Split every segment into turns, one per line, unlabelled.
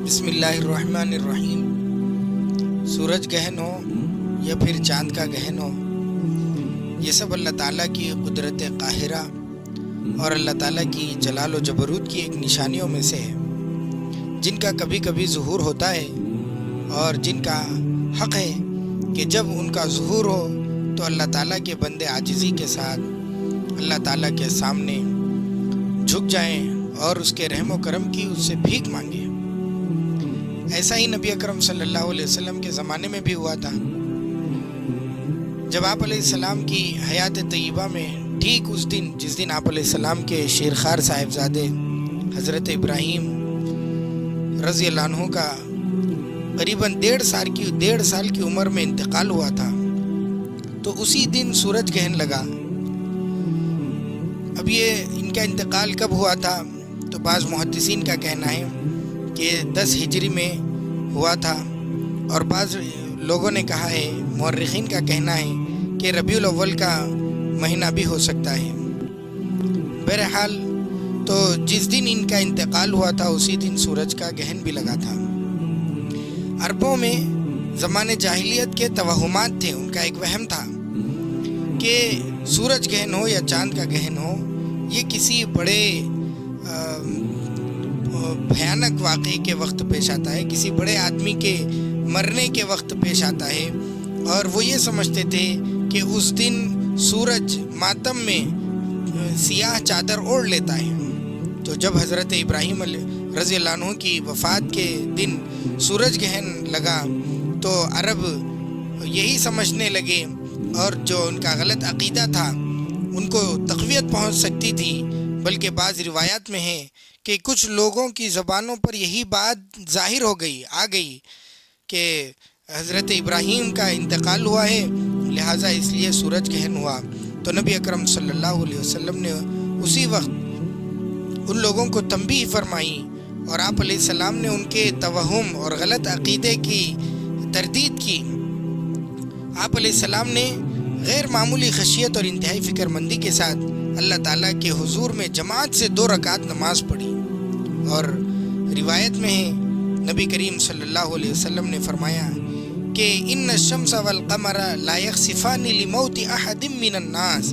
بسم اللہ الرحمن الرحیم۔ سورج گہن ہو یا پھر چاند کا گہن ہو، یہ سب اللہ تعالیٰ کی قدرت قاہرہ اور اللہ تعالیٰ کی جلال و جبروت کی ایک نشانیوں میں سے ہے، جن کا کبھی کبھی ظہور ہوتا ہے اور جن کا حق ہے کہ جب ان کا ظہور ہو تو اللہ تعالیٰ کے بندے عاجزی کے ساتھ اللہ تعالیٰ کے سامنے جھک جائیں اور اس کے رحم و کرم کی اس سے بھیک مانگیں۔ ایسا ہی نبی اکرم صلی اللہ علیہ وسلم کے زمانے میں بھی ہوا تھا، جب آپ علیہ السلام کی حیات طیبہ میں ٹھیک اس دن جس دن آپ علیہ السلام کے شیرخوار صاحبزادے حضرت ابراہیم رضی اللہ عنہ کا قریباً 1.5 سال کی عمر میں انتقال ہوا تھا، تو اسی دن سورج گہن لگا۔ اب یہ ان کا انتقال کب ہوا تھا؟ تو بعض محدثین کا کہنا ہے کہ 10 ہجری میں ہوا تھا، اور بعض لوگوں نے کہا ہے، مورخین کا کہنا ہے کہ ربیع الاول کا مہینہ بھی ہو سکتا ہے۔ بہرحال تو جس دن ان کا انتقال ہوا تھا اسی دن سورج کا گہن بھی لگا تھا۔ عربوں میں زمانے جاہلیت کے توہمات تھے، ان کا ایک وہم تھا کہ سورج گہن ہو یا چاند کا گہن ہو، یہ کسی بڑے بھیانک واقعے کے وقت پیش آتا ہے، کسی بڑے آدمی کے مرنے کے وقت پیش آتا ہے، اور وہ یہ سمجھتے تھے کہ اس دن سورج ماتم میں سیاہ چادر اوڑھ لیتا ہے۔ تو جب حضرت ابراہیم رضی اللہ عنہ کی وفات کے دن سورج گہن لگا تو عرب یہی سمجھنے لگے، اور جو ان کا غلط عقیدہ تھا ان کو تقویت پہنچ سکتی تھی، بلکہ بعض روایات میں ہے کہ کچھ لوگوں کی زبانوں پر یہی بات ظاہر آ گئی کہ حضرت ابراہیم کا انتقال ہوا ہے، لہٰذا اس لیے سورج گہن ہوا۔ تو نبی اکرم صلی اللہ علیہ وسلم نے اسی وقت ان لوگوں کو تنبیہ فرمائی، اور آپ علیہ السلام نے ان کے توہم اور غلط عقیدے کی تردید کی۔ آپ علیہ السلام نے غیر معمولی خشیت اور انتہائی فکر مندی کے ساتھ اللہ تعالیٰ کے حضور میں جماعت سے 2 رکعت نماز پڑھی، اور روایت میں ہے نبی کریم صلی اللہ علیہ وسلم نے فرمایا کہ ان الشمس والقمر لا یخسفان لموت احد من الناس،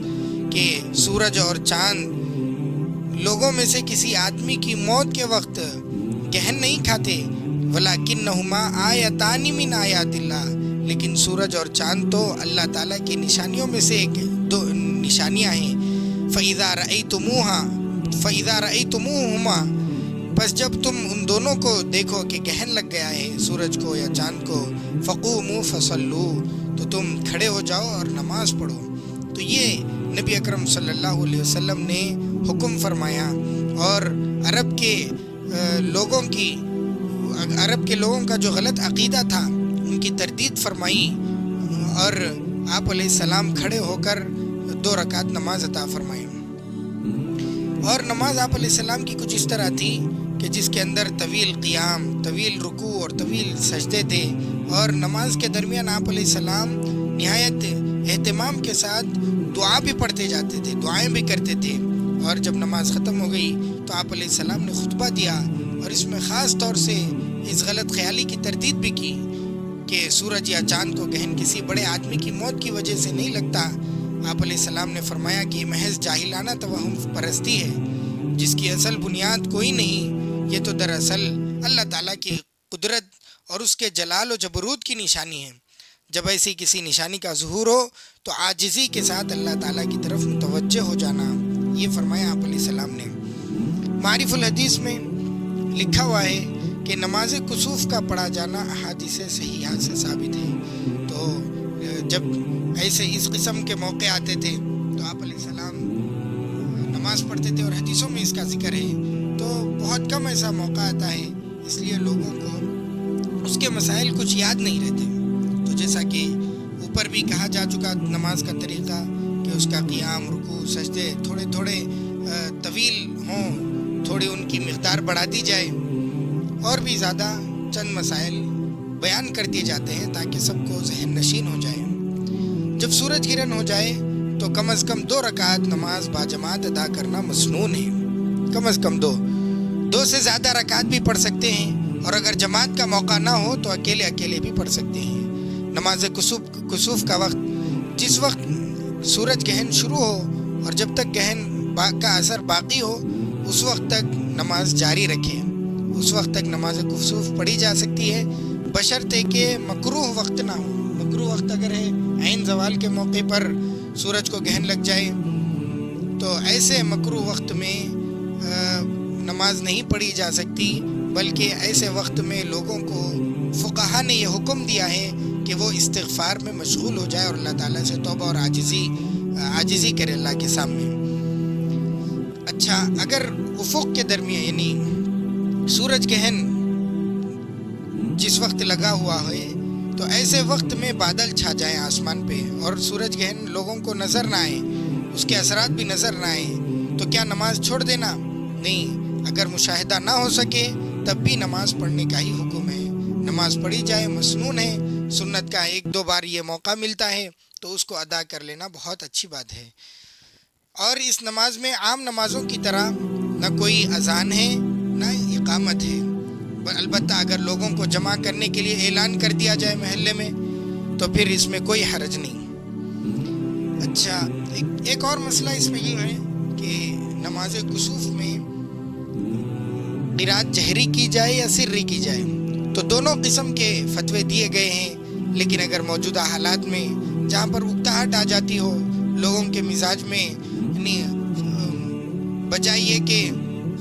کہ سورج اور چاند لوگوں میں سے کسی آدمی کی موت کے وقت گہن نہیں کھاتے، ولکنہما آیتان من آیات اللہ، لیکن سورج اور چاند تو اللہ تعالیٰ کی نشانیوں میں سے 2 نشانیاں ہیں۔ فَإِذَا رَأَيْتُمُوهُمَا، بس جب تم ان دونوں کو دیکھو کہ گہن لگ گیا ہے، سورج کو یا چاند کو، فَقُومُوا فَصَلُّوا، تو تم کھڑے ہو جاؤ اور نماز پڑھو۔ تو یہ نبی اکرم صلی اللہ علیہ وسلم نے حکم فرمایا، اور عرب کے لوگوں کا جو غلط عقیدہ تھا ان کی تردید فرمائی، اور آپ علیہ السلام کھڑے ہو کر 2 رکعت نماز عطا فرمائی۔ اور نماز آپ علیہ السلام کی کچھ اس طرح تھی کہ جس کے اندر طویل قیام، طویل رکوع اور طویل سجدے تھے، اور نماز کے درمیان آپ علیہ السلام نہایت اہتمام کے ساتھ دعا بھی پڑھتے جاتے تھے، دعائیں بھی کرتے تھے۔ اور جب نماز ختم ہو گئی تو آپ علیہ السلام نے خطبہ دیا، اور اس میں خاص طور سے اس غلط خیالی کی تردید بھی کی کہ سورج یا چاند کو گہن کسی بڑے آدمی کی موت کی وجہ سے نہیں لگتا۔ آپ علیہ السلام نے فرمایا کہ یہ محض جاہلانہ توہم پرستی ہے، جس کی اصل بنیاد کوئی نہیں، یہ تو دراصل اللہ تعالیٰ کی قدرت اور اس کے جلال و جبروت کی نشانی ہے۔ جب ایسی کسی نشانی کا ظہور ہو تو عاجزی کے ساتھ اللہ تعالیٰ کی طرف متوجہ ہو جانا، یہ فرمایا آپ علیہ السلام نے۔ معارف الحدیث میں لکھا ہوا ہے کہ نماز کسوف کا پڑھا جانا احادیث صحیحہ سے ثابت ہے۔ تو جب ایسے اس قسم کے موقع آتے تھے تو آپ علیہ السلام نماز پڑھتے تھے، اور حدیثوں میں اس کا ذکر ہے۔ تو بہت کم ایسا موقع آتا ہے، اس لیے لوگوں کو اس کے مسائل کچھ یاد نہیں رہتے۔ تو جیسا کہ اوپر بھی کہا جا چکا نماز کا طریقہ کہ اس کا قیام، رکوع، سجدے تھوڑے طویل ہوں، تھوڑی ان کی مقدار بڑھا دی جائے، اور بھی زیادہ چند مسائل بیان کر دیے جاتے ہیں تاکہ سب کو ذہن نشین ہو جائے۔ جب سورج گرہن ہو جائے تو کم از کم 2 رکعت نماز باجماعت ادا کرنا مسنون ہے، کم از کم 2 سے زیادہ رکعت بھی پڑھ سکتے ہیں، اور اگر جماعت کا موقع نہ ہو تو اکیلے اکیلے بھی پڑھ سکتے ہیں۔ نماز کسوف کا وقت جس وقت سورج گہن شروع ہو اور جب تک گہن کا اثر باقی ہو اس وقت تک نماز جاری رکھیں، اس وقت تک نماز کسوف پڑھی جا سکتی ہے، بشرطے کہ مکروہ وقت نہ ہو۔ مکروہ وقت اگر ہے عین زوال کے موقع پر سورج کو گہن لگ جائے تو ایسے مکروہ وقت میں نماز نہیں پڑھی جا سکتی، بلکہ ایسے وقت میں لوگوں کو فقہا نے یہ حکم دیا ہے کہ وہ استغفار میں مشغول ہو جائے اور اللہ تعالیٰ سے توبہ اور عاجزی کرے اللہ کے سامنے۔ اچھا، اگر افق کے درمیان یعنی سورج گہن جس وقت لگا ہوا ہے تو ایسے وقت میں بادل چھا جائیں آسمان پہ اور سورج گہن لوگوں کو نظر نہ آئے، اس کے اثرات بھی نظر نہ آئیں، تو کیا نماز چھوڑ دینا؟ نہیں، اگر مشاہدہ نہ ہو سکے تب بھی نماز پڑھنے کا ہی حکم ہے، نماز پڑھی جائے، مسنون ہے، سنت کا 1-2 بار یہ موقع ملتا ہے تو اس کو ادا کر لینا بہت اچھی بات ہے۔ اور اس نماز میں عام نمازوں کی طرح نہ کوئی اذان ہے نہ اقامت ہے، البتہ اگر لوگوں کو جمع کرنے کے لیے اعلان کر دیا جائے محلے میں تو پھر اس میں کوئی حرج نہیں۔ اچھا، ایک اور مسئلہ اس میں یہ ہے کہ نماز کسوف میں قرات جہری کی جائے یا سری کی جائے، تو دونوں قسم کے فتوے دیے گئے ہیں، لیکن اگر موجودہ حالات میں جہاں پر اکتاہٹ آ جاتی ہو، لوگوں کے مزاج میں یعنی بجائے یہ کہ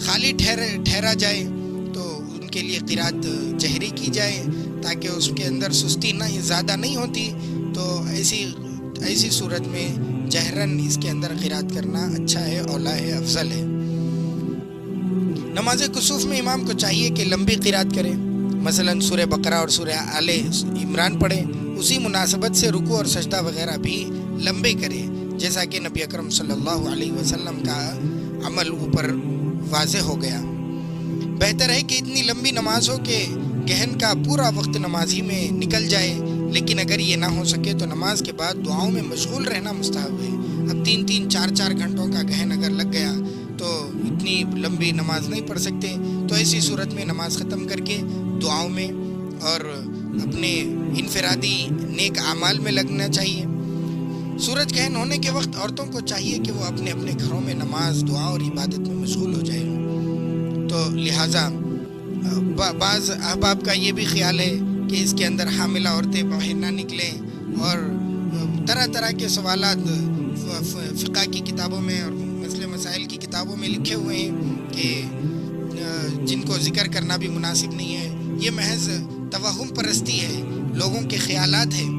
خالی ٹھہرا جائے تو ان کے لیے قرات جہری کی جائے تاکہ اس کے اندر سستی نہ زیادہ نہیں ہوتی، تو ایسی صورت میں جہرن اس کے اندر قرات کرنا اچھا ہے، اولا ہے، افضل ہے۔ نماز کسوف میں امام کو چاہیے کہ لمبی قرات کرے، مثلا سورہ بقرہ اور سورہ آل عمران پڑھے، اسی مناسبت سے رکوع اور سجدہ وغیرہ بھی لمبے کرے، جیسا کہ نبی اکرم صلی اللہ علیہ وسلم کا عمل اوپر واضح ہو گیا۔ بہتر ہے کہ اتنی لمبی نماز ہو کہ گہن کا پورا وقت نماز ہی میں نکل جائے، لیکن اگر یہ نہ ہو سکے تو نماز کے بعد دعاؤں میں مشغول رہنا مستحب ہے۔ اب 3-3 4-4 گھنٹوں کا گہن اگر لگ گیا تو اتنی لمبی نماز نہیں پڑھ سکتے، تو ایسی صورت میں نماز ختم کر کے دعاؤں میں اور اپنے انفرادی نیک اعمال میں لگنا چاہیے۔ سورج گہن ہونے کے وقت عورتوں کو چاہیے کہ وہ اپنے اپنے گھروں میں نماز، دعا اور عبادت میں مشغول ہو جائے، تو لہٰذا بعض احباب کا یہ بھی خیال ہے کہ اس کے اندر حاملہ عورتیں باہر نہ نکلیں، اور طرح طرح کے سوالات فقہ کی کتابوں میں اور مسائل کی کتابوں میں لکھے ہوئے ہیں کہ جن کو ذکر کرنا بھی مناسب نہیں ہے۔ یہ محض توہم پرستی ہے، لوگوں کے خیالات ہیں۔